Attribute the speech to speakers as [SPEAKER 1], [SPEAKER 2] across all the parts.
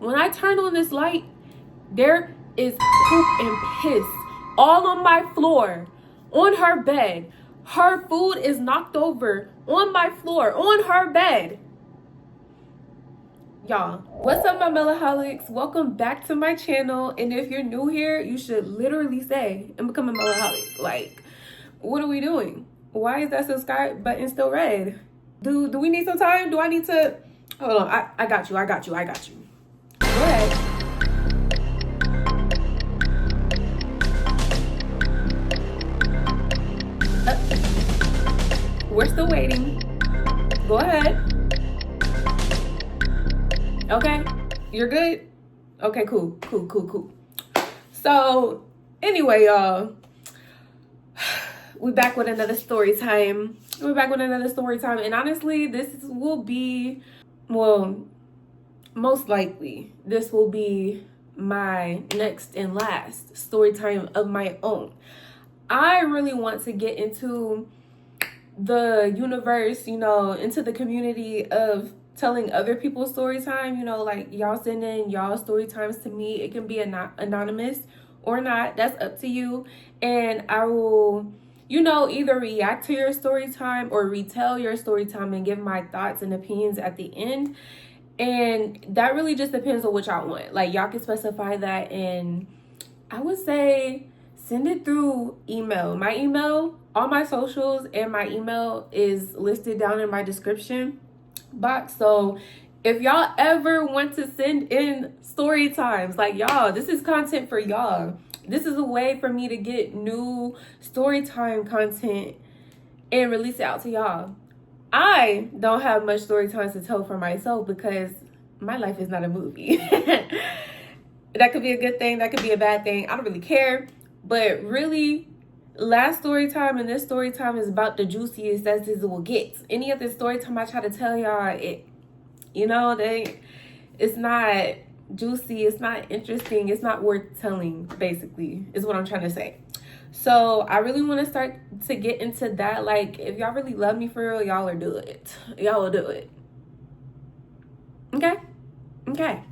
[SPEAKER 1] When I turn on this light, there is poop and piss all on my floor, on her bed. Her food is knocked over on my floor, on her bed. Y'all, what's up, my melaholics? Welcome back to my channel. And if you're new here, you should literally say and become a melaholic. Like, what are we doing? Why is that subscribe button still red? Do we need some time? Do I need to? Hold on, I got you. Go ahead. We're still waiting. Go ahead. Okay, you're good? Okay, cool. So, anyway, y'all, we're back with another story time. And honestly, this will be, well, most likely, this will be my next and last story time of my own. I really want to get into the universe, into the community of telling other people's story time, like y'all send in y'all story times to me. It can be anonymous or not, that's up to you. And I will, either react to your story time or retell your story time and give my thoughts and opinions at the end. And that really just depends on what y'all want. Like, y'all can specify that, and I would say send it through email. My email, all my socials, and my email is listed down in my description box. So if y'all ever want to send in story times, like, y'all, this is content for y'all. This is a way for me to get new story time content and release it out to y'all. I don't have much story times to tell for myself because my life is not a movie. That could be a good thing, that could be a bad thing. I don't really care. But really, last story time and this story time is about the juiciest as this will get. Any of the story time I try to tell y'all, it's not juicy, it's not interesting, it's not worth telling, basically, is what I'm trying to say. So I really want to start to get into that. Like, if y'all really love me for real, y'all will do it. Okay.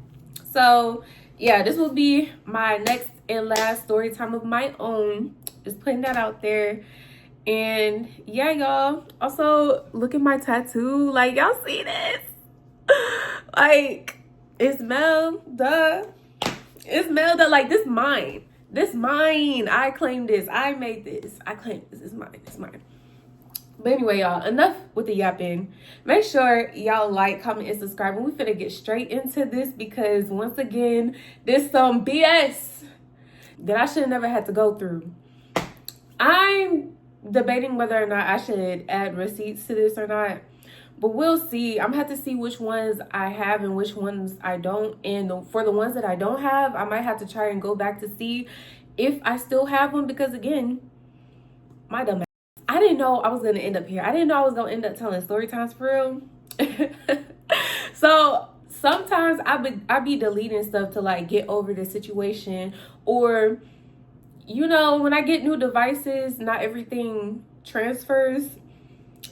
[SPEAKER 1] So yeah, this will be my next and last story time of my own. Just putting that out there. And yeah, y'all, also look at my tattoo. Like, y'all see this? Like, it's Mel, duh. Like, this mine. I claim this. I made this. I claim this. It's mine. But anyway, y'all, enough with the yapping. Make sure y'all like, comment, and subscribe. And we finna get straight into this because, once again, this some BS that I should have never had to go through. I'm debating whether or not I should add receipts to this or not. But we'll see. I'm gonna have to see which ones I have and which ones I don't. And for the ones that I don't have, I might have to try and go back to see if I still have them. Because, again, my dumb ass, I didn't know I was going to end up here. I didn't know I was going to end up telling story times for real. So sometimes I be deleting stuff to, like, get over the situation. Or, when I get new devices, not everything transfers.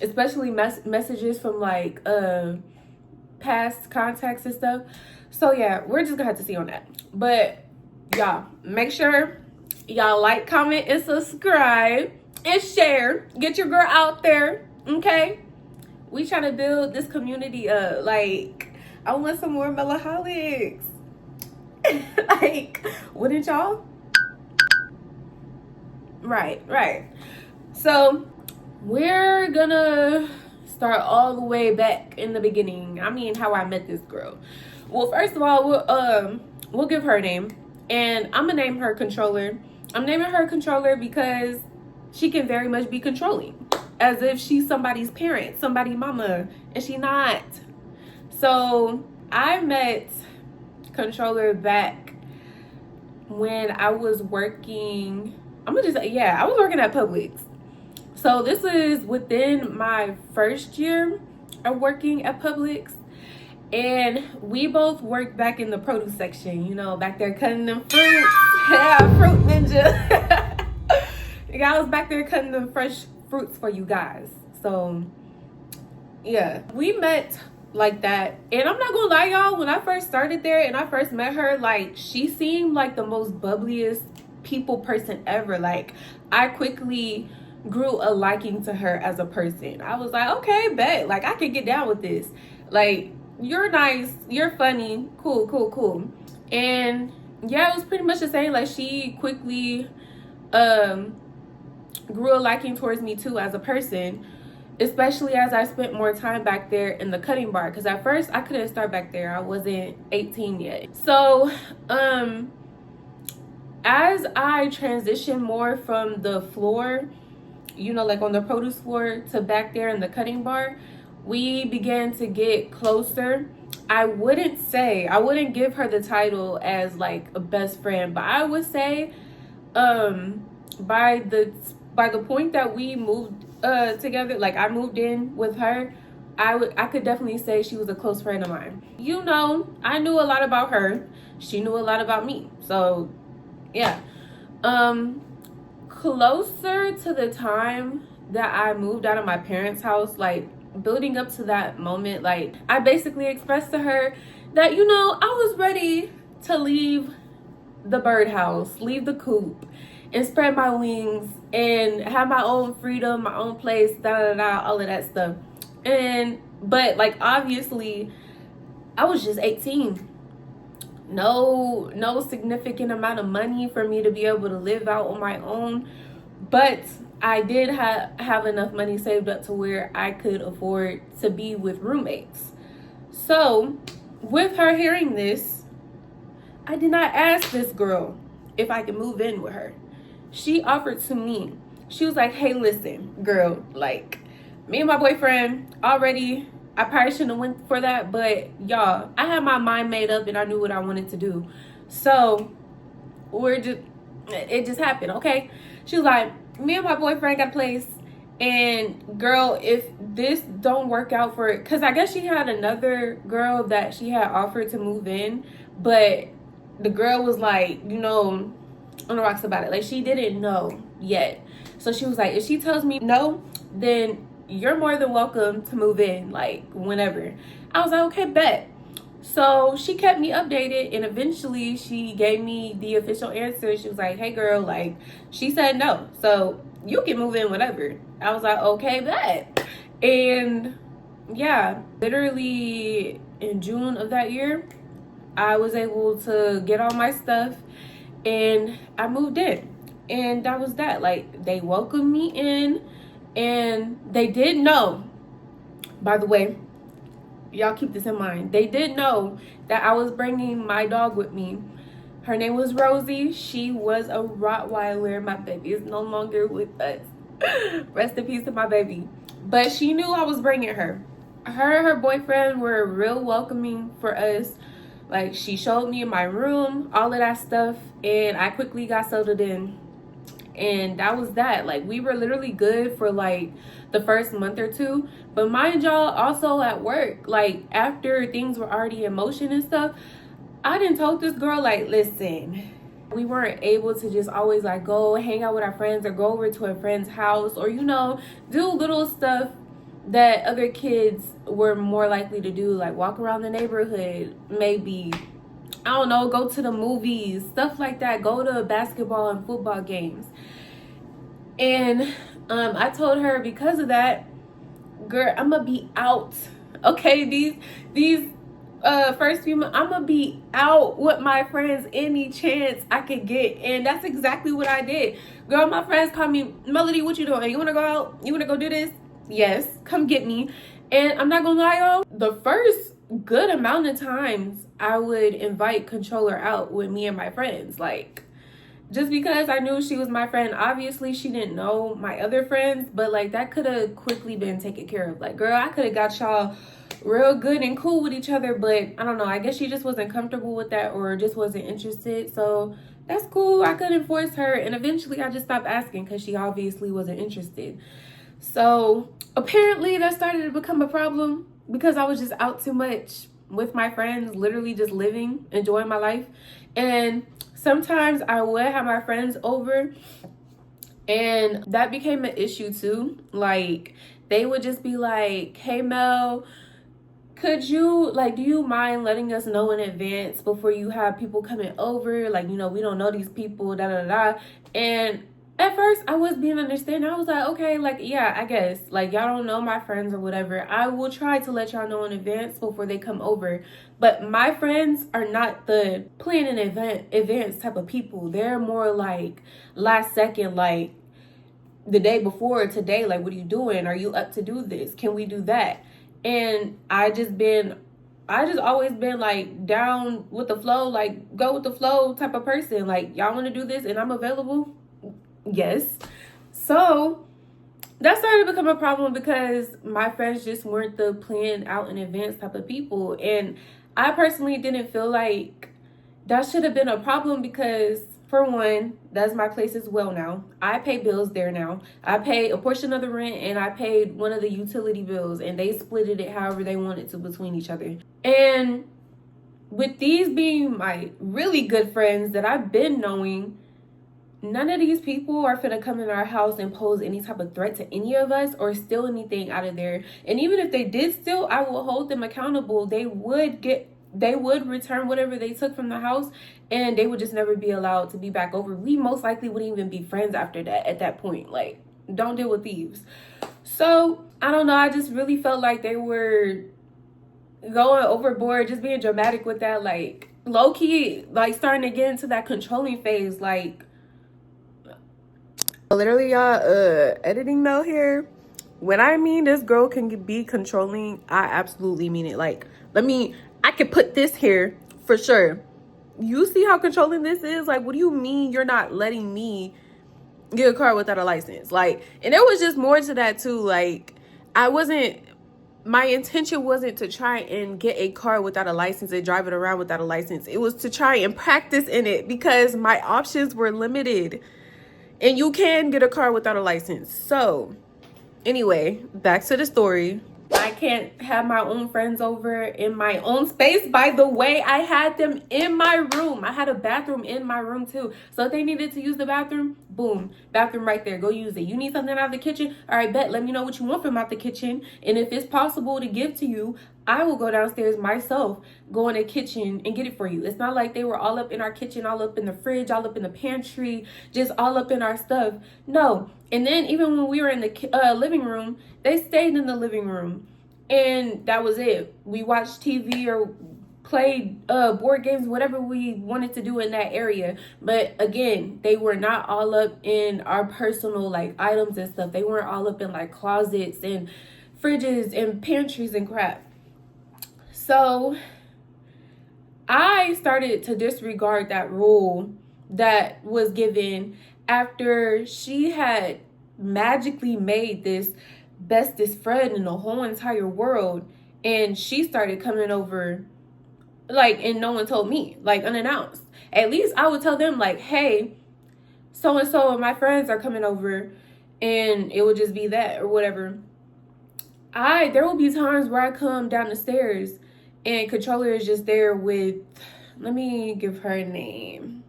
[SPEAKER 1] Especially messages from, like, past contacts and stuff. So yeah, we're just gonna have to see on that. But y'all, make sure y'all like, comment, and subscribe, and share. Get your girl out there, okay? We trying to build this community up. Like, I want some more melaholics. Like, wouldn't y'all? Right. So we're gonna start all the way back in the beginning. I mean, how I met this girl. Well, first of all, we'll give her a name, and I'm gonna name her Controller. I'm naming her Controller because she can very much be controlling, as if she's somebody's parent, somebody's mama, and she not. So I met Controller back when I was working. I was working at Publix. So this is within my first year of working at Publix. And we both worked back in the produce section, back there cutting them fruits. Yeah, fruit ninja. I was back there cutting them fresh fruits for you guys. So yeah, we met like that. And I'm not gonna lie, y'all, when I first started there and I first met her, like, she seemed like the most bubbliest people person ever. Like, I quickly grew a liking to her as a person. I was like, okay, bet, like, I can get down with this. Like, you're nice, you're funny, cool, cool, cool. And yeah, it was pretty much the same. Like, she quickly grew a liking towards me too as a person, especially as I spent more time back there in the cutting bar. Because at first I couldn't start back there, I wasn't 18 yet. So as I transitioned more from the floor, you know, like on the produce floor, to back there in the cutting bar, we began to get closer. I wouldn't give her the title as like a best friend, but I would say by the point that we moved together, like I moved in with her, I could definitely say she was a close friend of mine. You know, I knew a lot about her, she knew a lot about me. So yeah, closer to the time that I moved out of my parents' house, like building up to that moment, like I basically expressed to her that, you know, I was ready to leave the birdhouse, leave the coop, and spread my wings and have my own freedom, my own place, all of that stuff. But like, obviously I was just 18. No significant amount of money for me to be able to live out on my own, but I did have enough money saved up to where I could afford to be with roommates. So with her hearing this, I did not ask this girl if I could move in with her. She offered to me. She was like, hey, listen, girl, like, me and my boyfriend already, I probably shouldn't have went for that, but y'all, I had my mind made up and I knew what I wanted to do. So it just happened, okay? She was like, me and my boyfriend got a place, and girl, if this don't work out for it, because I guess she had another girl that she had offered to move in, but the girl was like, you know, on the rocks about it. Like, she didn't know yet. So she was like, if she tells me no, then you're more than welcome to move in, like, whenever. I was like, okay, bet. So she kept me updated, and eventually she gave me the official answer. She was like, hey girl, like, she said no, so you can move in whenever. I was like, okay, bet. And yeah, literally in June of that year, I was able to get all my stuff and I moved in. And that was that. Like, they welcomed me in, and they did know, by the way, y'all keep this in mind, they did know that I was bringing my dog with me. Her name was Rosie. She was a Rottweiler. My baby is no longer with us. Rest in peace to my baby. But she knew I was bringing her. Her and her boyfriend were real welcoming for us. Like, she showed me in my room, all of that stuff, and I quickly got settled in. And that was that. Like, we were literally good for like the first month or two. But mind y'all, also at work, like, after things were already in motion and stuff, I done told this girl, like, listen, we weren't able to just always like go hang out with our friends or go over to a friend's house, or, you know, do little stuff that other kids were more likely to do, like walk around the neighborhood, maybe, I don't know, go to the movies, stuff like that, go to basketball and football games. And I told her, because of that, girl, I'm gonna be out. Okay, these first few months, I'm gonna be out with my friends any chance I could get. And that's exactly what I did. Girl, my friends call me, Melody, what you doing? You wanna go out? You wanna go do this? Yes, come get me. And I'm not gonna lie, y'all, the first good amount of times I would invite Controller out with me and my friends, like, just because I knew she was my friend. Obviously she didn't know my other friends, but like, that could have quickly been taken care of. Like, girl, I could have got y'all real good and cool with each other, but I don't know, I guess she just wasn't comfortable with that, or just wasn't interested. So that's cool, I couldn't force her. And eventually I just stopped asking because she obviously wasn't interested. So apparently that started to become a problem because I was just out too much with my friends, literally just living, enjoying my life. And sometimes I would have my friends over, and that became an issue too. Like, they would just be like, hey Mel, could you, like, do you mind letting us know in advance before you have people coming over? Like, you know, we don't know these people, da da da. And at first I was being understanding. I was like, okay, like, yeah, I guess, like, y'all don't know my friends or whatever. I will try to let y'all know in advance before they come over. But my friends are not the plan in advance type of people. They're more like last second, like the day before, today, like, what are you doing? Are you up to do this? Can we do that? And I just always been like down with the flow, like go with the flow type of person. Like, y'all want to do this and I'm available? Yes. So that started to become a problem because my friends just weren't the plan out in advance type of people. And I personally didn't feel like that should have been a problem because, for one, that's my place as well now. I pay bills there now. I pay a portion of the rent and I paid one of the utility bills, and they splitted it however they wanted to between each other. And with these being my really good friends that I've been knowing, none of these people are finna come in our house and pose any type of threat to any of us or steal anything out of there. And even if they did steal, I will hold them accountable. They would return whatever they took from the house, and they would just never be allowed to be back over. We most likely wouldn't even be friends after that at that point. Like, don't deal with thieves. So I don't know, I just really felt like they were going overboard, just being dramatic with that, like low-key, like starting to get into that controlling phase. Like, literally, y'all, editing note here, when I mean this girl can be controlling, I absolutely mean it. Like, I could put this here for sure. You see how controlling this is? Like, what do you mean you're not letting me get a car without a license? Like, and there was just more to that too. Like, my intention wasn't to try and get a car without a license and drive it around without a license. It was to try and practice in it because my options were limited. And you can get a car without a license. So anyway, back to the story. I can't have my own friends over in my own space. By the way, I had them in my room. I had a bathroom in my room too. So if they needed to use the bathroom, boom, bathroom right there. Go use it. You need something out of the kitchen? All right, bet. Let me know what you want from out the kitchen. And if it's possible to give to you, I will go downstairs myself, go in the kitchen and get it for you. It's not like they were all up in our kitchen, all up in the fridge, all up in the pantry, just all up in our stuff. No. And then even when we were in the living room, they stayed in the living room. And that was it. We watched TV or played board games, whatever we wanted to do in that area. But again, they were not all up in our personal like items and stuff. They weren't all up in like closets and fridges and pantries and crap. So I started to disregard that rule that was given after she had magically made this bestest friend in the whole entire world, and she started coming over, like, and no one told me, like, unannounced. At least I would tell them, like, hey, so and so my friends are coming over, and it would just be that or whatever. There will be times where I come down the stairs and controller is just there with, let me give her a name,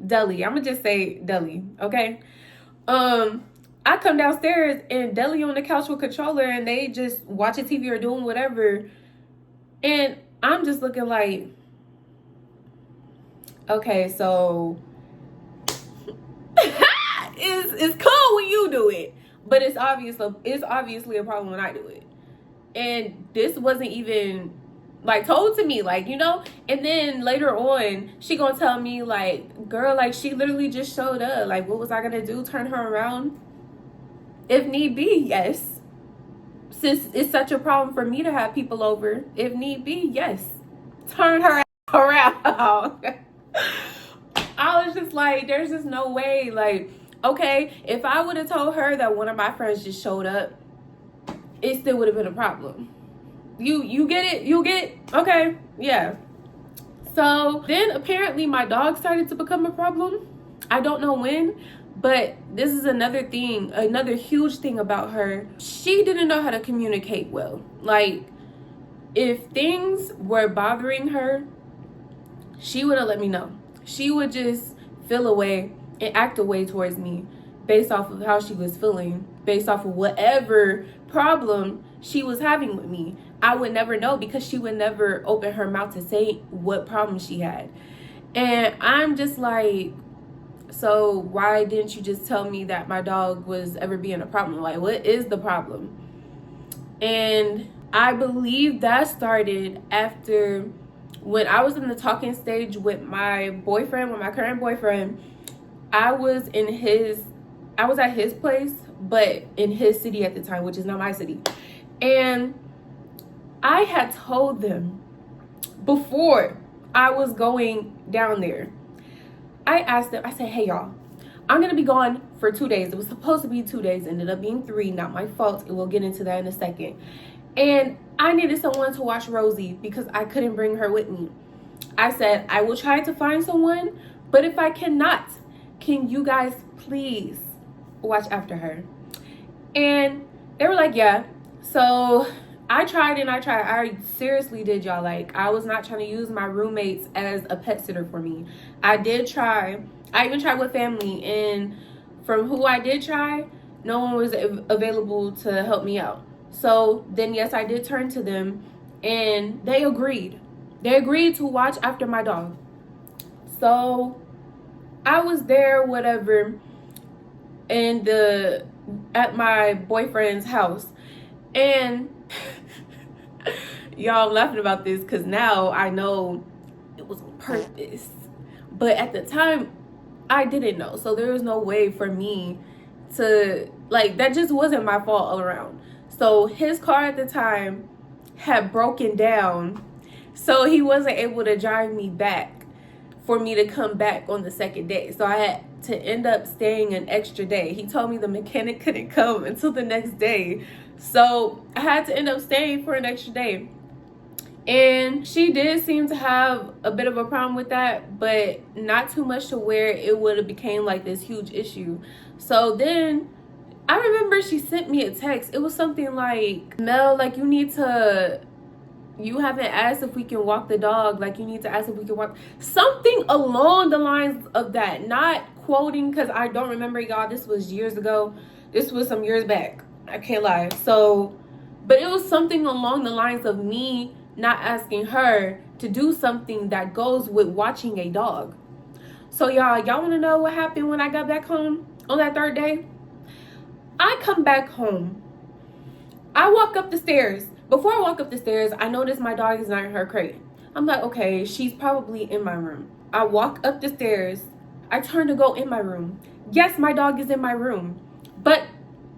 [SPEAKER 1] Deli. I'm gonna just say Deli, okay? I come downstairs and Deli on the couch with controller, and they just watching TV or doing whatever, and I'm just looking like, okay, so it's cool when you do it, but it's obviously a problem when I do it. And this wasn't even like told to me, like, you know. And then later on, she gonna tell me like, girl, like, she literally just showed up. Like, what was I gonna do? Turn her around? If need be, yes. Since it's such a problem for me to have people over, if need be, yes. Turn her around. I was just like, there's just no way. Like, okay, if I would have told her that one of my friends just showed up, it still would have been a problem. You get it? You get it? Okay, yeah. So then apparently my dog started to become a problem. I don't know when, but this is another thing, another huge thing about her. She didn't know how to communicate well. Like, if things were bothering her, she would have let me know. She would just feel away and act away towards me based off of how she was feeling, based off of whatever problem she was having with me. I would never know because she would never open her mouth to say what problem she had. And I'm just like, so why didn't you just tell me that my dog was ever being a problem? Like, what is the problem? And I believe that started after when I was in the talking stage with my boyfriend, with my current boyfriend. I was at his place, but in his city at the time, which is not my city. And I had told them before I was going down there, I asked them, I said, hey y'all, I'm gonna be gone for 2 days. It was supposed to be 2 days, ended up being 3, not my fault. And we'll get into that in a second. And I needed someone to watch Rosie because I couldn't bring her with me. I said, I will try to find someone, but if I cannot, can you guys please watch after her? And they were like, yeah. So I tried and I tried. I seriously did, y'all. Like, I was not trying to use my roommates as a pet sitter for me. I did try. I even tried with family, and from who I did try, no one was available to help me out. So then, yes, I did turn to them, and they agreed. They agreed to watch after my dog. So I was there, whatever, at my boyfriend's house. And y'all, I'm laughing about this because now I know it was on purpose. But at the time, I didn't know. So there was no way for me to, like, that just wasn't my fault all around. So his car at the time had broken down. So he wasn't able to drive me back for me to come back on the second day. So I had to end up staying an extra day. He told me the mechanic couldn't come until the next day. So I had to end up staying for an extra day. And she did seem to have a bit of a problem with that, but not too much to where it would have became like this huge issue. So then I remember she sent me a text. It was something like, Mel, like, you haven't asked if we can walk the dog. Like, you need to ask if we can walk. Something along the lines of that. Not quoting, because I don't remember, y'all. This was years ago. This was some years back. I can't lie. So, but it was something along the lines of me not asking her to do something that goes with watching a dog. So, y'all want to know what happened when I got back home on that third day? I come back home. I walk up the stairs. Before I walk up the stairs, I notice my dog is not in her crate. I'm like, okay, she's probably in my room. I walk up the stairs. I turn to go in my room. Yes, my dog is in my room, but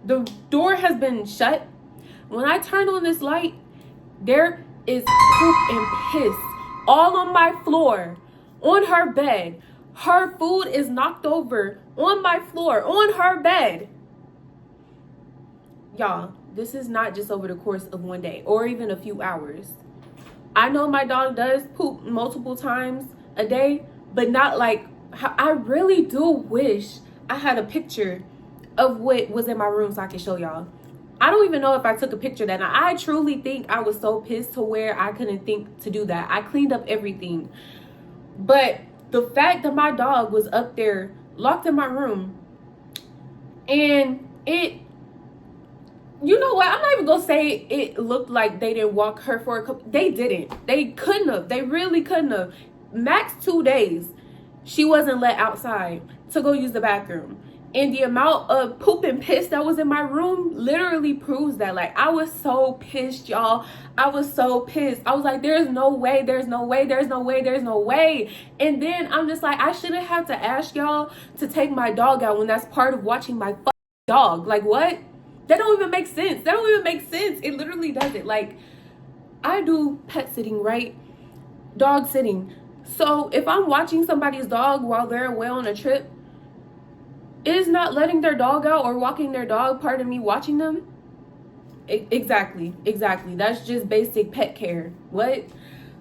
[SPEAKER 1] the door has been shut. When I turn on this light, there is poop and piss all on my floor, on her bed. Her food is knocked over on my floor, on her bed. Y'all, this is not just over the course of one day or even a few hours. I know my dog does poop multiple times a day, but not like, I really do wish I had a picture of what was in my room so I can show y'all. I don't even know if I took a picture that night. I truly think I was so pissed to where I couldn't think to do that. I cleaned up everything. But the fact that my dog was up there locked in my room, and you know what? I'm not even gonna say it looked like they didn't walk her for a couple. They didn't. They couldn't have. They really couldn't have. Max 2 days, she wasn't let outside to go use the bathroom. And the amount of poop and piss that was in my room literally proves that. Like, I was so pissed, y'all. I was so pissed. I was like, there's no way, there's no way, there's no way, there's no way. And then I'm just like, I shouldn't have to ask y'all to take my dog out when that's part of watching my fucking dog. Like, what? That don't even make sense. That don't even make sense. It literally doesn't. Like, I do pet sitting, right? Dog sitting. So if I'm watching somebody's dog while they're away on a trip, is not letting their dog out or walking their dog part of me watching them? Exactly. That's just basic pet care. What?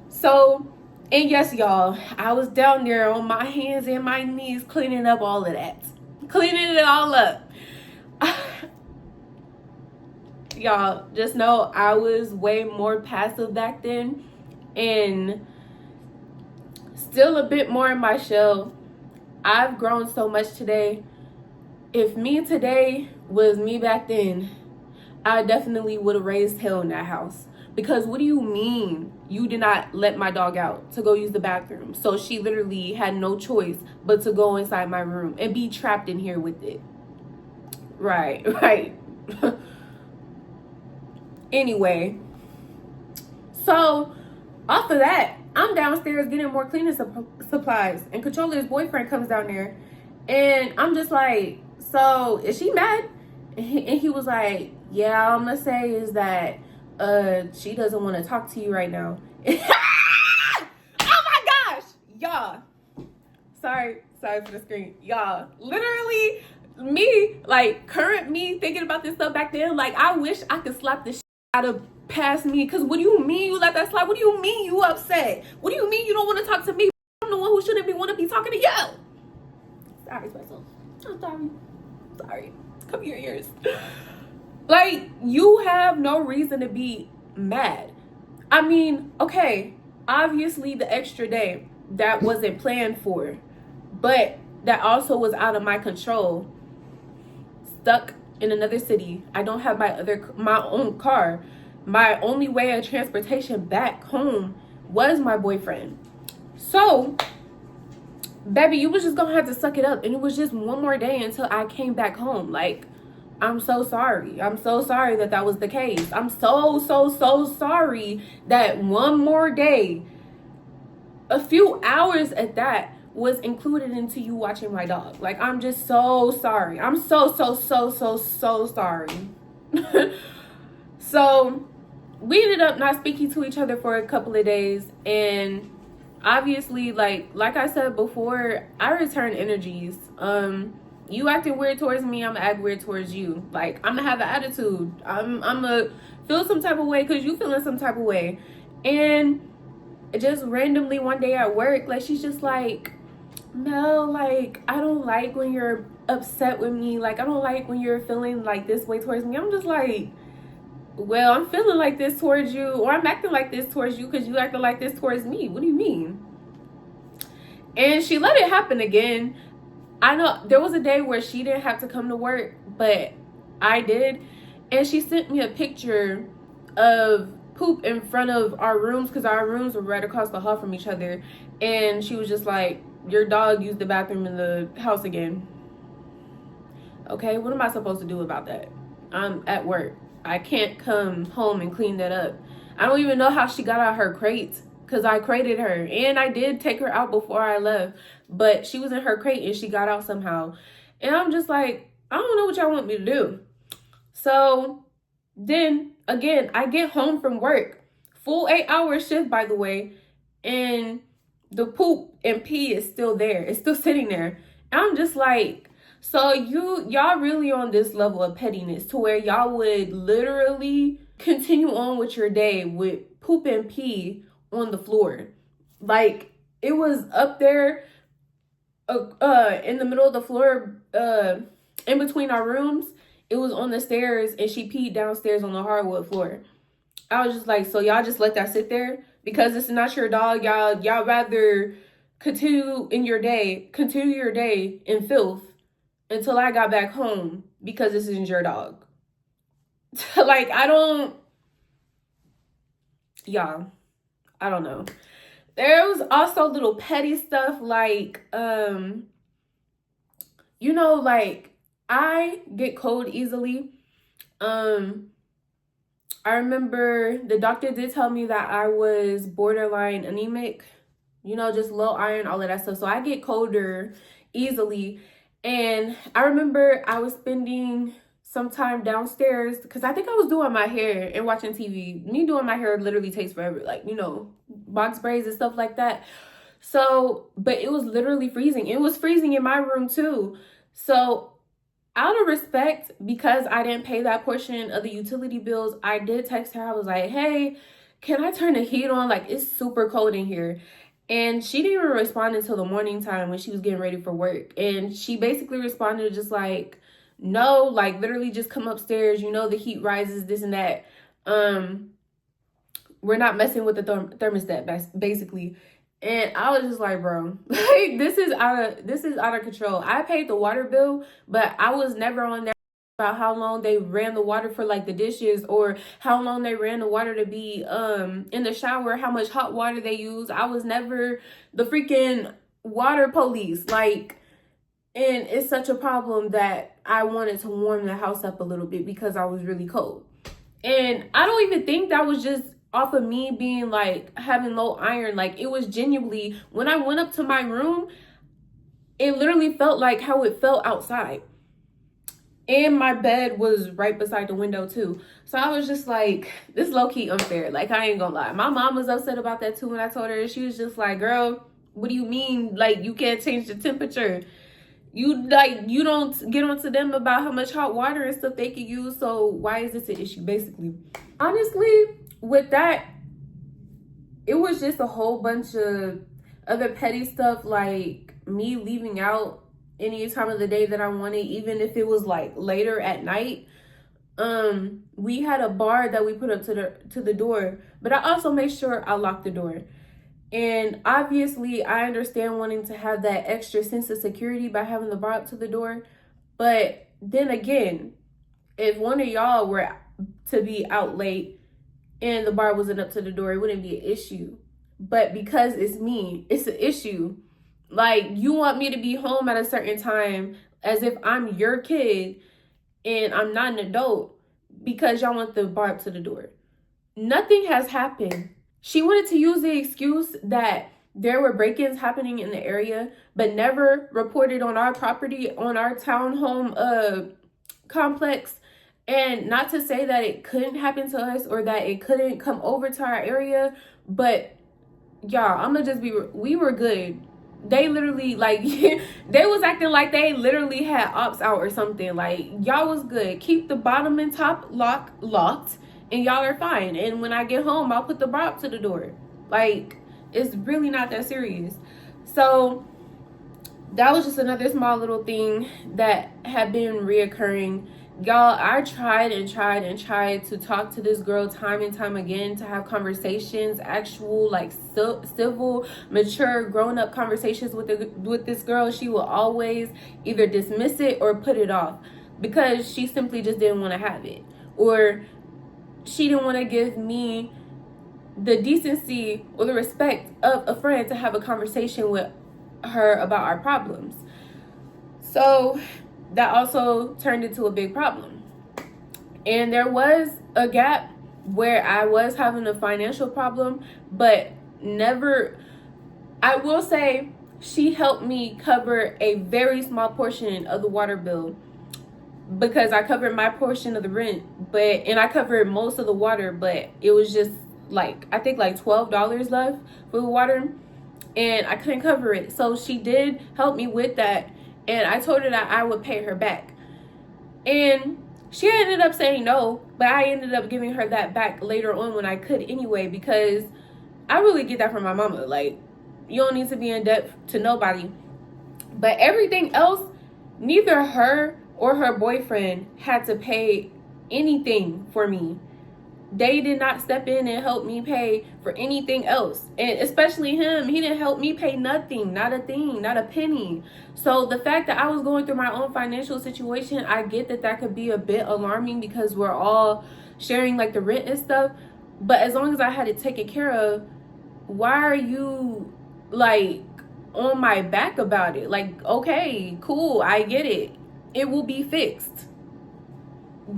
[SPEAKER 1] So, and yes, y'all, I was down there on my hands and my knees cleaning up all of that. Cleaning it all up. Y'all, just know I was way more passive back then and still a bit more in my shell. I've grown so much today. If me today was me back then, I definitely would have raised hell in that house. Because what do you mean you did not let my dog out to go use the bathroom? So she literally had no choice but to go inside my room and be trapped in here with it. Right. Anyway, so off of that, I'm downstairs getting more cleaning supplies, and Controller's boyfriend comes down there, and I'm just like, so is she mad? And he was like, yeah, all I'm gonna say is that she doesn't want to talk to you right now. Oh my gosh, y'all. Sorry for the screen, y'all. Literally, me, like current me thinking about this stuff back then, like I wish I could slap this shit out of past me. Because what do you mean you let that slide? What do you mean you upset? What do you mean you don't want to talk to me? I'm the one who shouldn't want to be talking to you. Sorry, Special. I'm sorry. Cover your ears. Like, you have no reason to be mad. I mean, okay, obviously the extra day, that wasn't planned for, but that also was out of my control. Stuck in another city. I don't have my own car. My only way of transportation back home was my boyfriend. So, baby, you was just gonna have to suck it up. And it was just one more day until I came back home. Like, I'm so sorry. I'm so sorry that was the case. I'm so sorry that one more day, a few hours at that, was included into you watching my dog. Like, I'm just so sorry. I'm so sorry. So we ended up not speaking to each other for a couple of days, and obviously, like I said before, I return energies. You acting weird towards me, I'm gonna act weird towards you. Like, I'm gonna have an attitude. I'm gonna feel some type of way because you feeling some type of way. And just randomly one day at work, like, she's just like, Mel, like, I don't like when you're upset with me. Like, I don't like when you're feeling like this way towards me. I'm just like, well, I'm feeling like this towards you, or I'm acting like this towards you because you acting like this towards me. What do you mean? And she let it happen again. I know there was a day where she didn't have to come to work, but I did. And she sent me a picture of poop in front of our rooms, because our rooms were right across the hall from each other. And she was just like, your dog used the bathroom in the house again. Okay, what am I supposed to do about that? I'm at work. I can't come home and clean that up. I don't even know how she got out her crate, because I crated her. And I did take her out before I left. But she was in her crate and she got out somehow. And I'm just like, I don't know what y'all want me to do. So then, again, I get home from work. Full 8-hour shift, by the way. And the poop and pee is still there. It's still sitting there. And I'm just like, so y'all really on this level of pettiness to where y'all would literally continue on with your day with poop and pee on the floor. Like, it was up there in the middle of the floor, in between our rooms. It was on the stairs, and she peed downstairs on the hardwood floor. I was just like, so y'all just let that sit there? Because it's not your dog, y'all rather continue your day in filth until I got back home because this isn't your dog. Like, I don't know. There was also little petty stuff like, like, I get cold easily. I remember the doctor did tell me that I was borderline anemic, just low iron, all of that stuff. So I get colder easily. And I remember I was spending some time downstairs because I think I was doing my hair and watching TV. Me doing my hair literally takes forever, like, box braids and stuff like that. So, but it was literally freezing. It was freezing in my room too. So out of respect, because I didn't pay that portion of the utility bills, I did text her. I was like, hey, can I turn the heat on? Like, it's super cold in here. And she didn't even respond until the morning time when she was getting ready for work. And she basically responded just like, no, like, literally just come upstairs. The heat rises, this and that. We're not messing with the thermostat, basically. And I was just like, bro, like, this is out of control. I paid the water bill, but I was never on there about how long they ran the water for like the dishes, or how long they ran the water to be in the shower, how much hot water they use. I was never the freaking water police. Like, and it's such a problem that I wanted to warm the house up a little bit because I was really cold. And I don't even think that was just off of me being like having low iron. Like, it was genuinely, when I went up to my room, it literally felt like how it felt outside. And my bed was right beside the window too. So I was just like, this low-key unfair. Like, I ain't gonna lie. My mom was upset about that too when I told her. She was just like, girl, what do you mean? Like, you can't change the temperature. You don't get onto them about how much hot water and stuff they can use. So why is this an issue, basically? Honestly, with that, it was just a whole bunch of other petty stuff, like me leaving out any time of the day that I wanted, even if it was like later at night. We had a bar that we put up to the door, but I also made sure I locked the door. And obviously, I understand wanting to have that extra sense of security by having the bar up to the door. But then again, if one of y'all were to be out late and the bar wasn't up to the door, it wouldn't be an issue. But because it's me, it's an issue. Like, you want me to be home at a certain time as if I'm your kid and I'm not an adult because y'all want the bar up to the door. Nothing has happened. She wanted to use the excuse that there were break-ins happening in the area, but never reported on our property, on our townhome complex. And not to say that it couldn't happen to us or that it couldn't come over to our area, but y'all, I'm gonna just be, we were good. They literally, like, they was acting like they literally had ops out or something. Like, y'all was good. Keep the bottom and top locked, and y'all are fine. And when I get home, I'll put the bar up to the door. Like, it's really not that serious. So that was just another small little thing that had been reoccurring. Y'all, I tried to talk to this girl time and time again, to have conversations, actual, like, civil, mature, grown-up conversations with this girl. She will always either dismiss it or put it off because she simply just didn't want to have it, or she didn't want to give me the decency or the respect of a friend to have a conversation with her about our problems. So that also turned into a big problem. And there was a gap where I was having a financial problem, but never, I will say, she helped me cover a very small portion of the water bill, because I covered my portion of the rent, and I covered most of the water, but it was just like, I think like $12 left for the water, and I couldn't cover it. So she did help me with that, and I told her that I would pay her back. And she ended up saying no, but I ended up giving her that back later on when I could anyway, because I really get that from my mama. Like, you don't need to be in debt to nobody. But everything else, neither her or her boyfriend had to pay anything for me. They did not step in and help me pay for anything else. And especially him, he didn't help me pay nothing, not a thing, not a penny. So the fact that I was going through my own financial situation, I get that that could be a bit alarming because we're all sharing like the rent and stuff. But as long as I had it taken care of, why are you like on my back about it? Like, okay, cool, I get it. It will be fixed.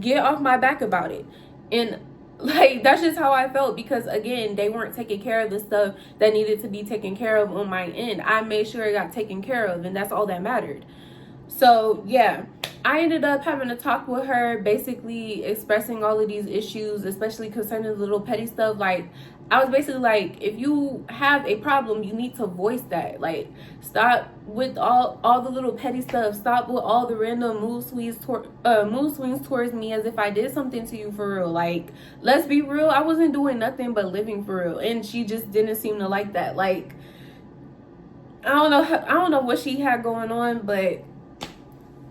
[SPEAKER 1] Get off my back about it. And like, that's just how I felt, because again, they weren't taking care of the stuff that needed to be taken care of on my end. I made sure it got taken care of, and that's all that mattered. So yeah, I ended up having a talk with her, basically expressing all of these issues, especially concerning the little petty stuff. Like, I was basically like, if you have a problem, you need to voice that. Like, stop with all the little petty stuff. Stop with all the random mood swings towards me as if I did something to you for real. Like, let's be real, I wasn't doing nothing but living for real, and she just didn't seem to like that. Like, I don't know what she had going on, but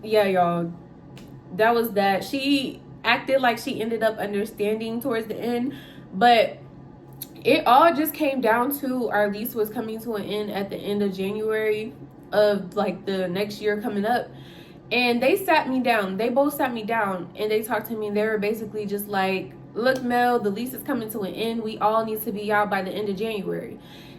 [SPEAKER 1] yeah, y'all, that was that. She acted like she ended up understanding towards the end, but it all just came down to our lease was coming to an end at the end of January of like the next year coming up. And they sat me down. They both sat me down and they talked to me, and they were basically just like, look, Mel, the lease is coming to an end. We all need to be out by the end of January.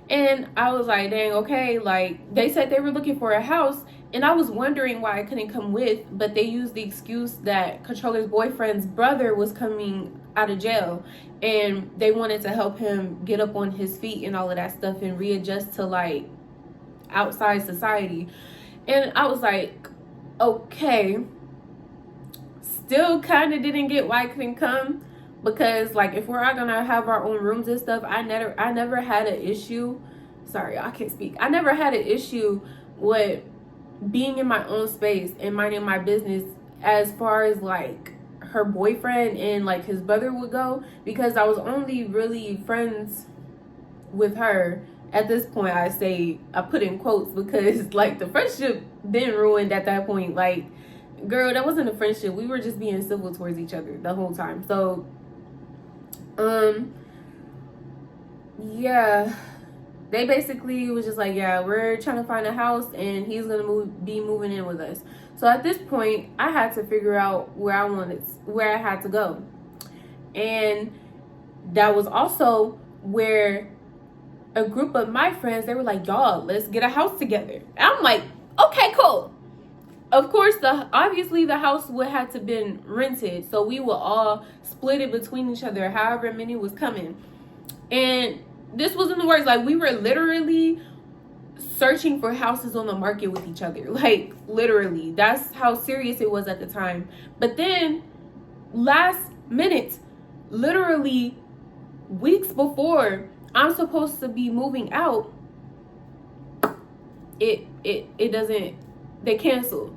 [SPEAKER 1] And I was like, dang, okay. Like, they said they were looking for a house, and I was wondering why I couldn't come with, but they used the excuse that Controller's boyfriend's brother was coming out of jail, and they wanted to help him get up on his feet and all of that stuff and readjust to like outside society. And I was like, okay. Still kind of didn't get why I couldn't come, because like if we're all gonna have our own rooms and stuff, I never had an issue. Sorry, I can't speak. I never had an issue with being in my own space and minding my business as far as like her boyfriend and like his brother would go, because I was only really friends with her at this point. I say, I put in quotes, because like the friendship been ruined at that point. Like, girl, that wasn't a friendship. We were just being civil towards each other the whole time. So yeah, they basically was just like, yeah, we're trying to find a house and he's gonna be moving in with us. So at this point, I had to figure out where I had to go. And that was also where a group of my friends, they were like, y'all, let's get a house together. I'm like, okay, cool. Of course, obviously the house would have to been rented, so we would all split it between each other, however many was coming. And this wasn't the words. Like, we were literally searching for houses on the market with each other. Like, literally, that's how serious it was at the time. But then, last minute, literally weeks before I'm supposed to be moving out, it doesn't. They canceled.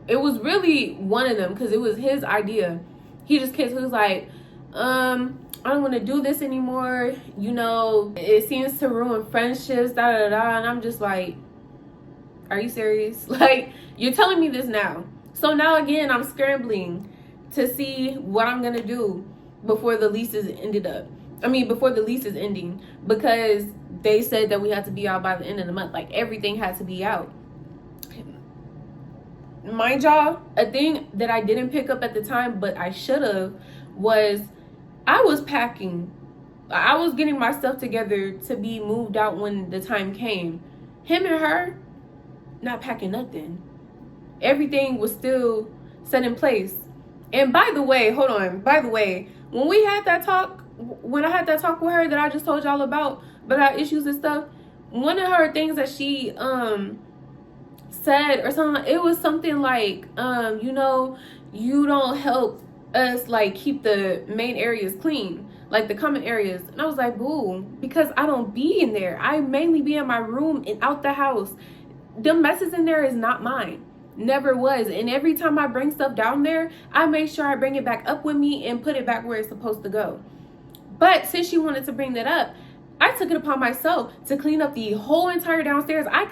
[SPEAKER 1] It was really one of them, because it was his idea. He just canceled. He was like, I don't want to do this anymore. You know, it seems to ruin friendships, da da da. And I'm just like, are you serious? Like, you're telling me this now. So now again, I'm scrambling to see what I'm gonna do before the lease is before the lease is ending, because they said that we had to be out by the end of the month. Like, everything had to be out. Mind y'all, a thing that I didn't pick up at the time, but I should have, was I was packing. I was getting my stuff together to be moved out when the time came. Him and her, not packing nothing. Everything was still set in place. And by the way, hold on. By the way, when I had that talk with her that I just told y'all about our issues and stuff, one of her things that she said or something, it was something like, you know, you don't help us like keep the main areas clean, like the common areas. And I was like, boo, because I don't be in there. I mainly be in my room and out the house. The messes in there is not mine. Never was. And every time I bring stuff down there, I make sure I bring it back up with me and put it back where it's supposed to go. But since she wanted to bring that up, I took it upon myself to clean up the whole entire downstairs. I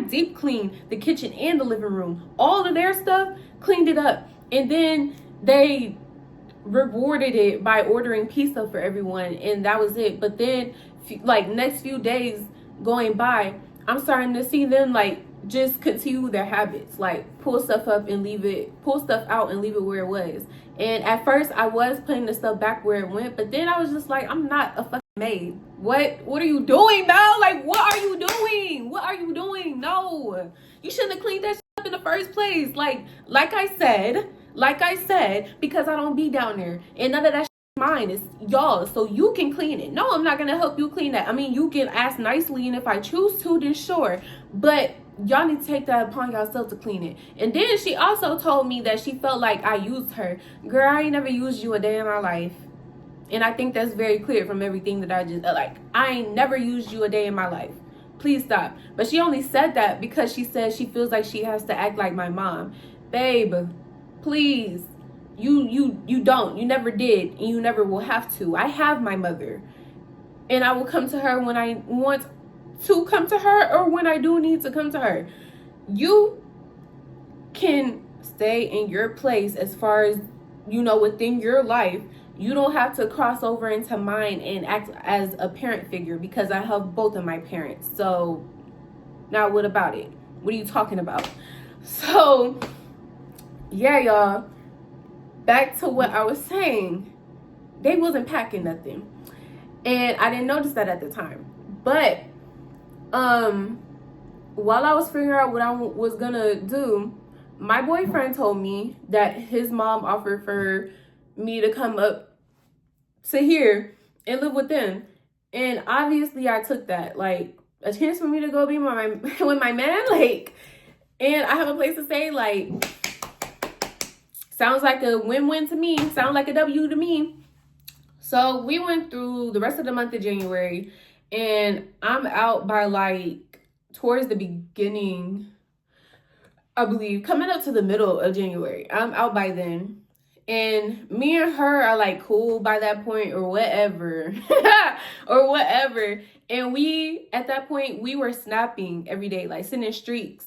[SPEAKER 1] deep cleaned the kitchen and the living room. All of their stuff, cleaned it up. And then they rewarded it by ordering pizza for everyone, and that was it. But then, like, next few days going by, I'm starting to see them like just continue their habits, like pull stuff out and leave it where it was. And at first I was putting the stuff back where it went, but then I was just like, I'm not a fucking maid. What are you doing now? Like, what are you doing? No, you shouldn't have cleaned that shit up in the first place. Like I said, because I don't be down there, and none of that shit is mine. It's y'all, so you can clean it. No, I'm not gonna help you clean that. I mean, you can ask nicely, and if I choose to, then sure. But y'all need to take that upon yourself to clean it. And then she also told me that she felt like I used her. Girl, I ain't never used you a day in my life. And I think that's very clear from everything that I just, like, I ain't never used you a day in my life. Please stop. But she only said that because she says she feels like she has to act like my mom. Babe, please. You don't. You never did. And you never will have to. I have my mother. And I will come to her when I want to come to her, or when I do need to come to her. You can stay in your place as far as, you know, within your life. You don't have to cross over into mine and act as a parent figure, because I have both of my parents. So now what about it? What are you talking about? So yeah, y'all, back to what I was saying. They wasn't packing nothing. And I didn't notice that at the time. But while I was figuring out what I was gonna do, my boyfriend told me that his mom offered for me to come up to here and live with them. And obviously I took that. Like, a chance for me to go be my with my man, like, and I have a place to stay, like, sounds like a win-win to me. Sounds like a W to me. So we went through the rest of the month of January, and I'm out by like towards the beginning, I believe, coming up to the middle of January. I'm out by then. And me and her are like cool by that point or whatever. Or whatever. And we, at that point, we were snapping every day, like sending streaks.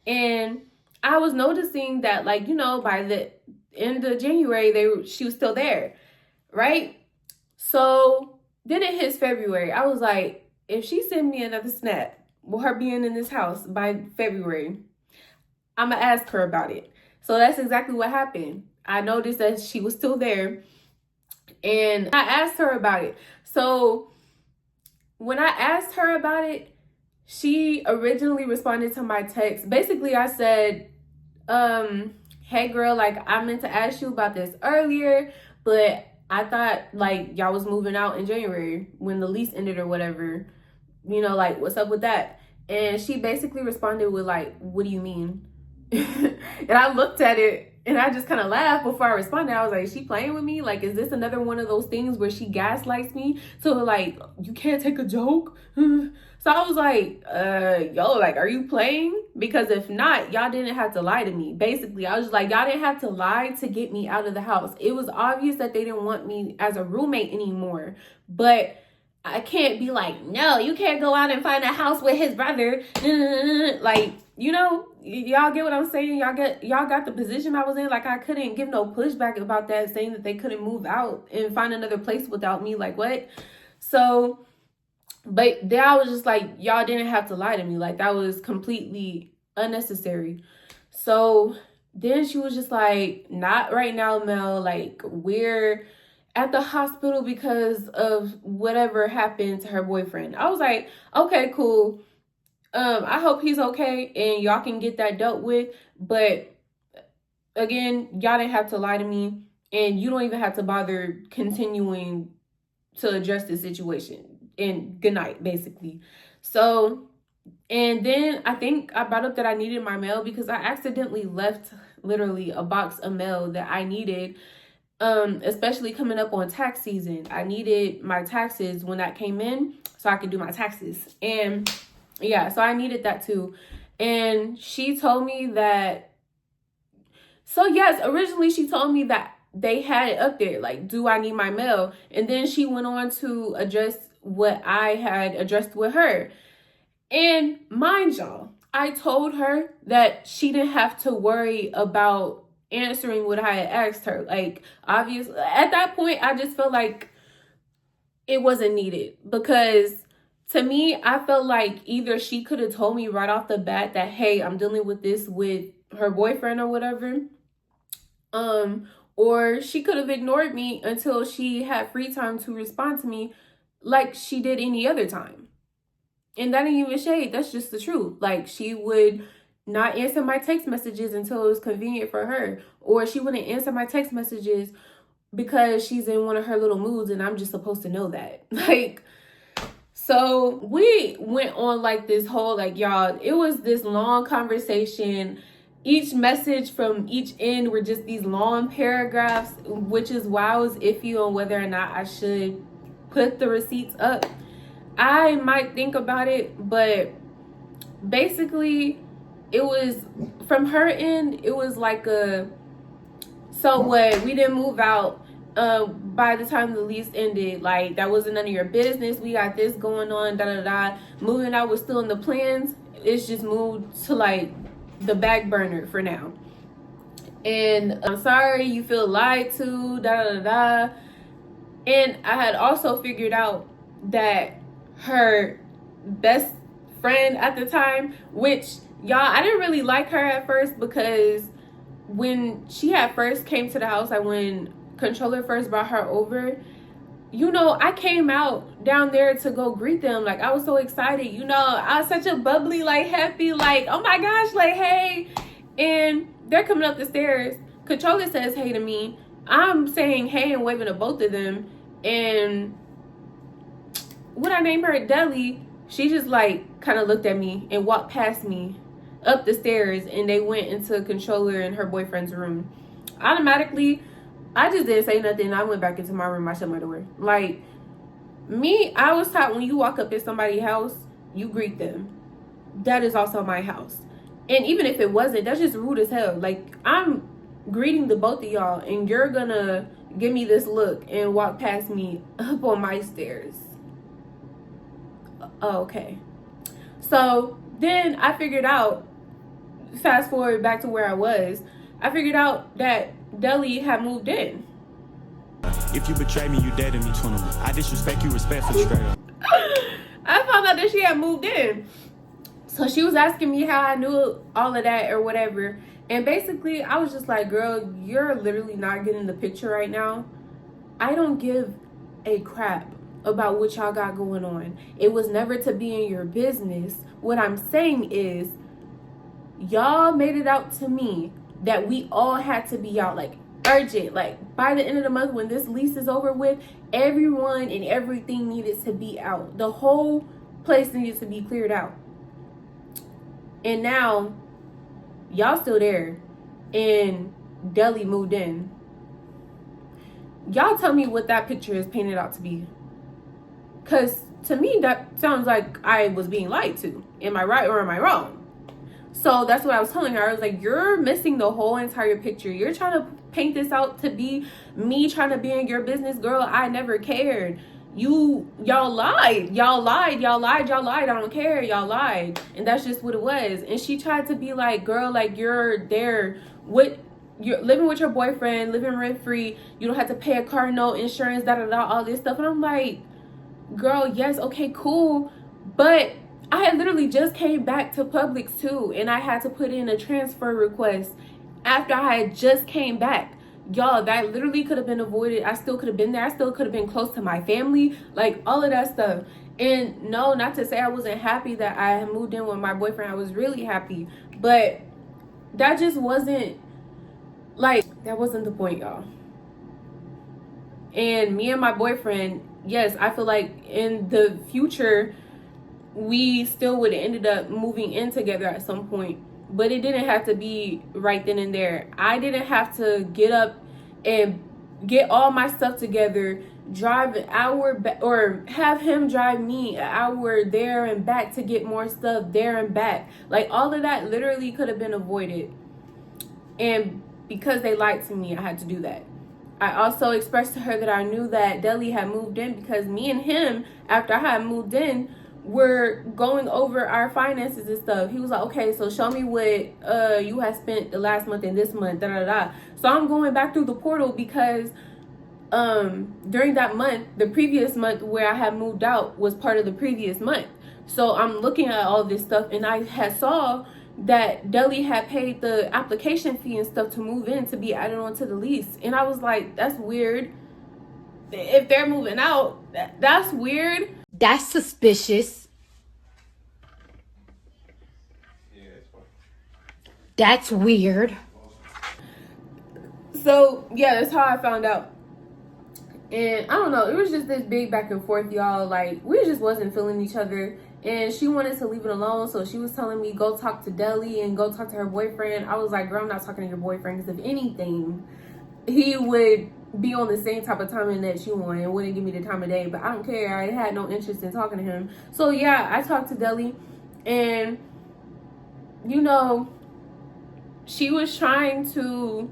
[SPEAKER 1] And I was noticing that, like, you know, by the end of January, she was still there, right? So then it hits February. I was like, if she sent me another snap with her being in this house by February, I'm going to ask her about it. So that's exactly what happened. I noticed that she was still there, and I asked her about it. So when I asked her about it, she originally responded to my text. Basically, I said, hey girl, like, I meant to ask you about this earlier, but I thought like y'all was moving out in January when the lease ended or whatever, you know, like, what's up with that? And she basically responded with like, what do you mean? And I looked at it and I just kind of laughed before I responded. I was like, is she playing with me? Like, is this another one of those things where she gaslights me? So like, you can't take a joke? So I was like, yo, like, are you playing? Because if not, y'all didn't have to lie to me. Basically, I was just like, y'all didn't have to lie to get me out of the house. It was obvious that they didn't want me as a roommate anymore. But I can't be like, no, you can't go out and find a house with his brother. Like, you know, y'all get what I'm saying? Y'all got the position I was in. Like, I couldn't give no pushback about that, saying that they couldn't move out and find another place without me. Like, what? So, but then I was just like, y'all didn't have to lie to me. Like, that was completely unnecessary. So then she was just like, not right now, Mel. Like, we're at the hospital because of whatever happened to her boyfriend. I was like, okay, cool. I hope he's okay and y'all can get that dealt with. But again, y'all didn't have to lie to me, and you don't even have to bother continuing to address the situation. And good night, basically. So, and then I think I brought up that I needed my mail because I accidentally left literally a box of mail that I needed, especially coming up on tax season. I needed my taxes when that came in so I could do my taxes. And yeah, so I needed that too. And she told me that, so yes, originally she told me that they had it up there, like, do I need my mail? And then she went on to address what I had addressed with her. And mind y'all, I told her that she didn't have to worry about answering what I had asked her. Like, obviously, at that point, I just felt like it wasn't needed, because to me, I felt like either she could have told me right off the bat that, hey, I'm dealing with this with her boyfriend or whatever. Or she could have ignored me until she had free time to respond to me like she did any other time. And that ain't even shade. That's just the truth. Like, she would not answer my text messages until it was convenient for her. Or she wouldn't answer my text messages because she's in one of her little moods and I'm just supposed to know that. Like, so we went on like this whole, like, y'all, it was this long conversation. Each message from each end were just these long paragraphs, which is why I was iffy on whether or not I should put the receipts up. I might think about it, but basically it was, from her end, it was like a, so what, we didn't move out by the time the lease ended, like, that wasn't none of your business, we got this going on, moving out was still in the plans, it's just moved to like the back burner for now. And I'm sorry you feel lied to, and I had also figured out that her best friend at the time, which, y'all, I didn't really like her at first because when she had first came to the house, like when Controller first brought her over, you know, I came out down there to go greet them. Like, I was so excited. You know, I was such a bubbly, like, happy, like, oh my gosh, like, hey. And they're coming up the stairs. Controller says hey to me. I'm saying hey and waving to both of them. And when I named her Deli, she just, like, kind of looked at me and walked past me up the stairs. And they went into Controller and her boyfriend's room. Automatically, I just didn't say nothing. I went back into my room. I shut my door. Like, me, I was taught when you walk up in somebody's house, you greet them. That is also my house. And even if it wasn't, that's just rude as hell. Like, I'm greeting the both of y'all, and you're gonna give me this look and walk past me up on my stairs. Oh, okay. So then I figured out, fast forward back to where I was, I figured out that Deli had moved in.
[SPEAKER 2] If you betray me, you dead to me. 21. I disrespect you, respectfully, straight up.
[SPEAKER 1] I found out that she had moved in. So she was asking me how I knew all of that or whatever. And basically, I was just like, girl, you're literally not getting the picture right now. I don't give a crap about what y'all got going on. It was never to be in your business. What I'm saying is, y'all made it out to me that we all had to be out, like, urgent. Like, by the end of the month, when this lease is over with, everyone and everything needed to be out. The whole place needed to be cleared out. And now, y'all still there, and Deli moved in. Y'all tell me what that picture is painted out to be. Because to me, that sounds like I was being lied to. Am I right or am I wrong? So that's what I was telling her. I was like, you're missing the whole entire picture. You're trying to paint this out to be me trying to be in your business. Girl, I never cared. Y'all lied. Y'all lied. I don't care. Y'all lied. And that's just what it was. And she tried to be like, girl, like, you're there with, you're living with your boyfriend, living rent free. You don't have to pay a car note, insurance, all this stuff. And I'm like, girl, yes, okay, cool. But I had literally just came back to Publix too, and I had to put in a transfer request after I had just came back. Y'all, that literally could have been avoided. I still could have been there. I still could have been close to my family, like all of that stuff. And no, not to say I wasn't happy that I had moved in with my boyfriend. I was really happy, but that just wasn't, like, that wasn't the point, y'all. And me and my boyfriend, yes, I feel like in the future, we still would have ended up moving in together at some point, but it didn't have to be right then and there. I didn't have to get up and get all my stuff together, drive an hour or have him drive me an hour there and back to get more stuff there and back. Like, all of that literally could have been avoided. And because they lied to me, I had to do that. I also expressed to her that I knew that Deli had moved in because me and him, after I had moved in, we're going over our finances and stuff. He was like, okay, so show me what you have spent the last month and this month, So I'm going back through the portal because during that month, the previous month where I had moved out was part of the previous month. So I'm looking at all this stuff, and I had saw that Deli had paid the application fee and stuff to move in to be added onto the lease. And I was like, that's weird. If they're moving out, that's weird.
[SPEAKER 3] That's suspicious. That's weird.
[SPEAKER 1] So, yeah, that's how I found out. And I don't know, it was just this big back and forth, y'all. Like, we just wasn't feeling each other. And she wanted to leave it alone, so she was telling me, go talk to Deli and go talk to her boyfriend. I was like, girl, I'm not talking to your boyfriend, because if anything, he would be on the same type of timing that you want and wouldn't give me the time of day. But I don't care. I had no interest in talking to him. So yeah, I talked to Deli, and you know, she was trying to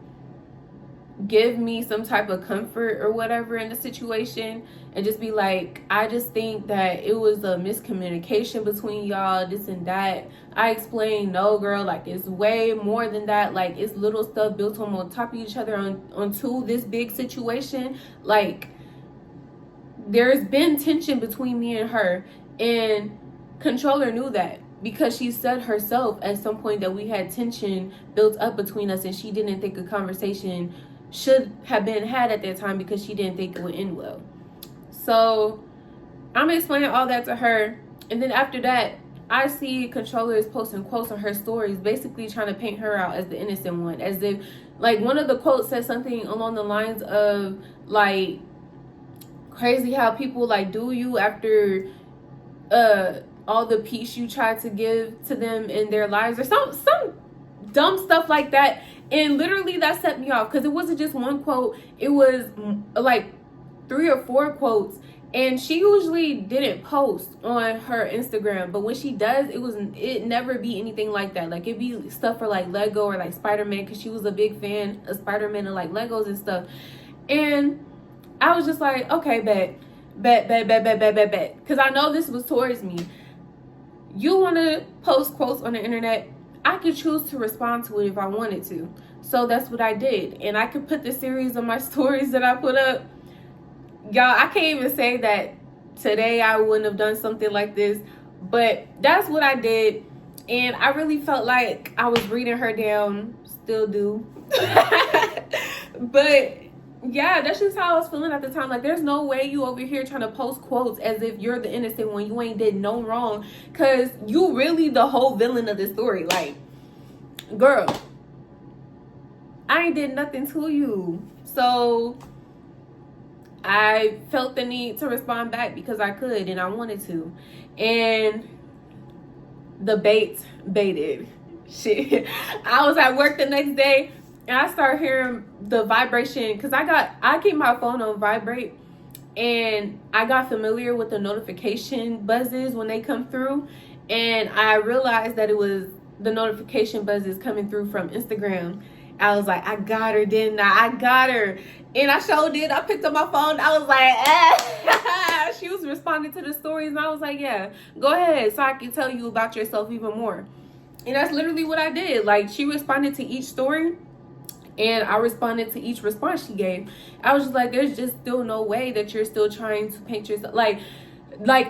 [SPEAKER 1] give me some type of comfort or whatever in the situation, and just be like, I just think that it was a miscommunication between y'all, this and that. I explained, no girl, like, it's way more than that. Like, it's little stuff built on top of each other onto this big situation. Like, there's been tension between me and her, and Controller knew that. because she said herself at some point that we had tension built up between us, and she didn't think a conversation should have been had at that time because she didn't think it would end well. So I'm explaining all that to her, and then after that, I see controllers posting quotes on her stories, basically trying to paint her out as the innocent one, as if, like, one of the quotes said something along the lines of, like, crazy how people, like, do you after all the peace you tried to give to them in their lives, or some dumb stuff like that. And literally that set me off, because it wasn't just one quote, it was like 3 or 4 quotes. And she usually didn't post on her Instagram, but when she does, it never be anything like that. Like, it'd be stuff for like Lego or like Spider-Man, because she was a big fan of Spider-Man and like Legos and stuff. And I was just like, okay, bet. Because I know this was towards me. You want to post quotes on the internet, I could choose to respond to it if I wanted to. So that's what I did. And I could put the series of my stories that I put up. Y'all, I can't even say that today I wouldn't have done something like this, but that's what I did. And I really felt like I was reading her down, still do. But yeah, that's just how I was feeling at the time. Like, there's no way you over here trying to post quotes as if you're the innocent one. You ain't did no wrong, because you really the whole villain of the story. Like, girl, I ain't did nothing to you. So I felt the need to respond back because I could and I wanted to. And the baited. Shit. I was at work the next day and I started hearing the vibration, because I keep my phone on vibrate, and I got familiar with the notification buzzes when they come through, and I realized that it was the notification buzzes coming through from Instagram. I was like, I got her, didn't I? I got her. And I sure did. I picked up my phone. I was like, She was responding to the stories. And I was like, yeah, go ahead, so I can tell you about yourself even more. And that's literally what I did. Like, she responded to each story, and I responded to each response she gave. I was just like, there's just still no way that you're still trying to paint yourself. Like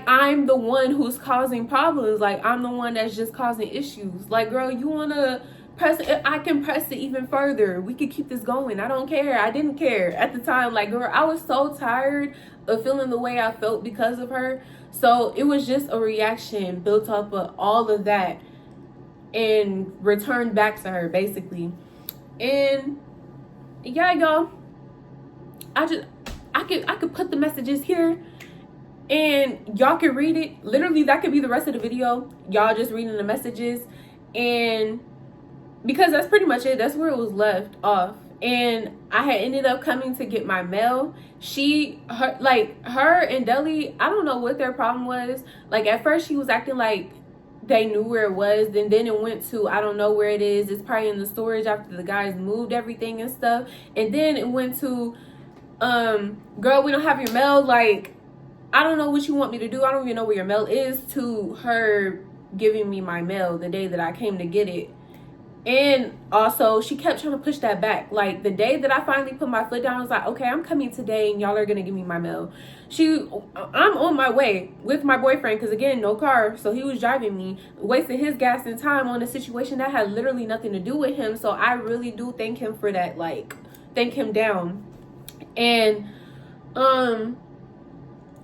[SPEAKER 1] I'm the one who's causing problems. Like, I'm the one that's just causing issues. Like, girl, you want to press it? I can press it even further. We could keep this going. I don't care. I didn't care at the time. Like, girl, I was so tired of feeling the way I felt because of her. So it was just a reaction built up of all of that and returned back to her, basically. And yeah, y'all, I could put the messages here and y'all can read it. Literally, that could be the rest of the video, y'all just reading the messages. And because that's pretty much it, that's where it was left off. And I had ended up coming to get my mail. Her and Deli, I don't know what their problem was. Like, at first she was acting like they knew where it was, and then it went to, I don't know where it is. It's probably in the storage after the guys moved everything and stuff. And then it went to, girl, we don't have your mail. Like, I don't know what you want me to do. I don't even know where your mail is, to her giving me my mail the day that I came to get it. And also, she kept trying to push that back. Like, the day that I finally put my foot down, I was like, okay, I'm coming today and y'all are gonna give me my mail. I'm on my way with my boyfriend, because again, no car, so he was driving me, wasting his gas and time on a situation that had literally nothing to do with him. So I really do thank him for that. Like, thank him down. And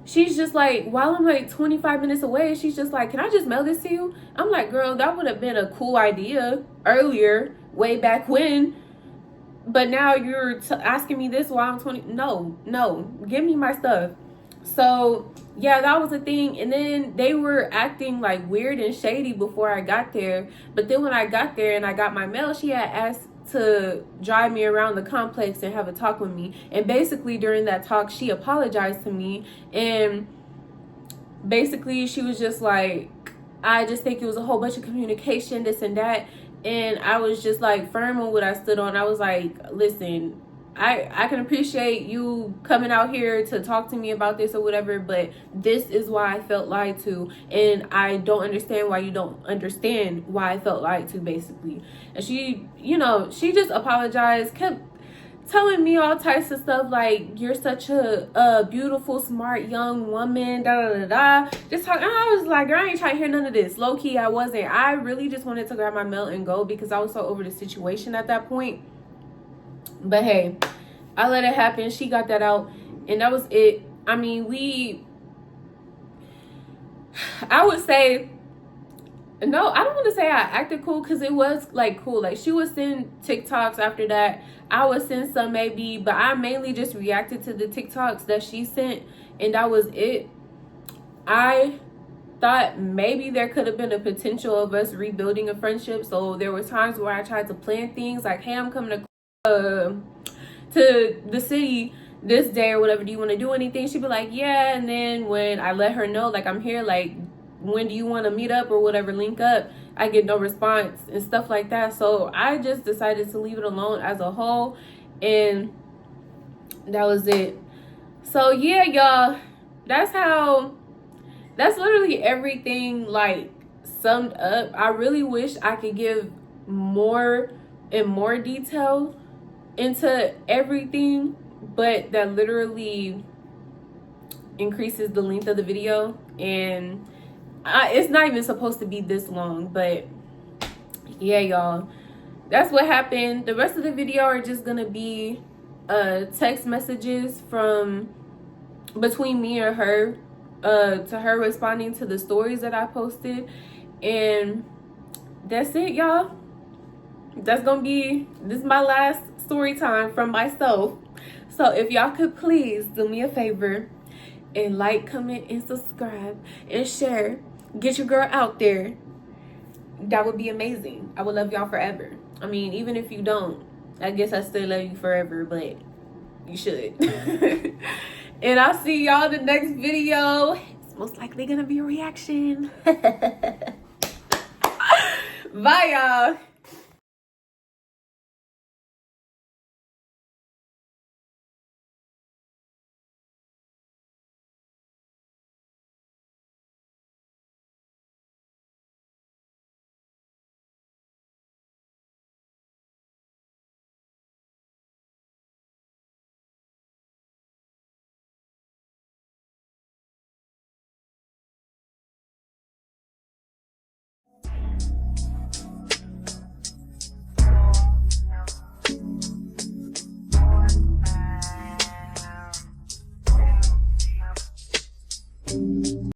[SPEAKER 1] she's just like, while I'm like 25 minutes away, she's just like, can I just mail this to you? I'm like, girl, that would have been a cool idea earlier, way back when. But now you're asking me this while I'm 20. No, give me my stuff. So yeah, that was a thing. And then they were acting like weird and shady before I got there. But then when I got there and I got my mail, she had asked to drive me around the complex and have a talk with me. And basically during that talk, she apologized to me. And basically she was just like, I just think it was a whole bunch of communication, this and that. And I was just like firm on what I stood on. I was like, listen, I can appreciate you coming out here to talk to me about this or whatever, but this is why I felt lied to, and I don't understand why you don't understand why I felt lied to, basically. And she, you know, she just apologized, kept telling me all types of stuff like, you're such a beautiful, smart young woman, da da da da. Just talking. I was like, girl, I ain't trying to hear none of this. Low key, I wasn't. I really just wanted to grab my mail and go because I was so over the situation at that point. But hey, I let it happen. She got that out, and that was it. I mean, I would say, no, I don't want to say I acted cool because it was like cool. Like, she would send TikToks after that. I would send some maybe, but I mainly just reacted to the TikToks that she sent, and that was it. I thought maybe there could have been a potential of us rebuilding a friendship. So there were times where I tried to plan things like, hey, I'm coming to the city this day or whatever. Do you want to do anything? She'd be like, yeah. And then when I let her know, like, I'm here, like, when do you want to meet up or whatever, link up, I get no response and stuff like that. So I just decided to leave it alone as a whole, and that was it. So yeah, y'all, that's literally everything, like, summed up. I really wish I could give more and more detail into everything, but that literally increases the length of the video, and it's not even supposed to be this long. But yeah, y'all, that's what happened. The rest of the video are just gonna be text messages from between me and her, to her responding to the stories that I posted, and that's it, y'all. This is my last story time from myself. So if y'all could please do me a favor and like, comment, and subscribe, and share. Get your girl out there. That would be amazing. I would love y'all forever. I mean, even if you don't, I guess I still love you forever, but you should. And I'll see y'all in the next video. It's most likely gonna be a reaction. Bye, y'all.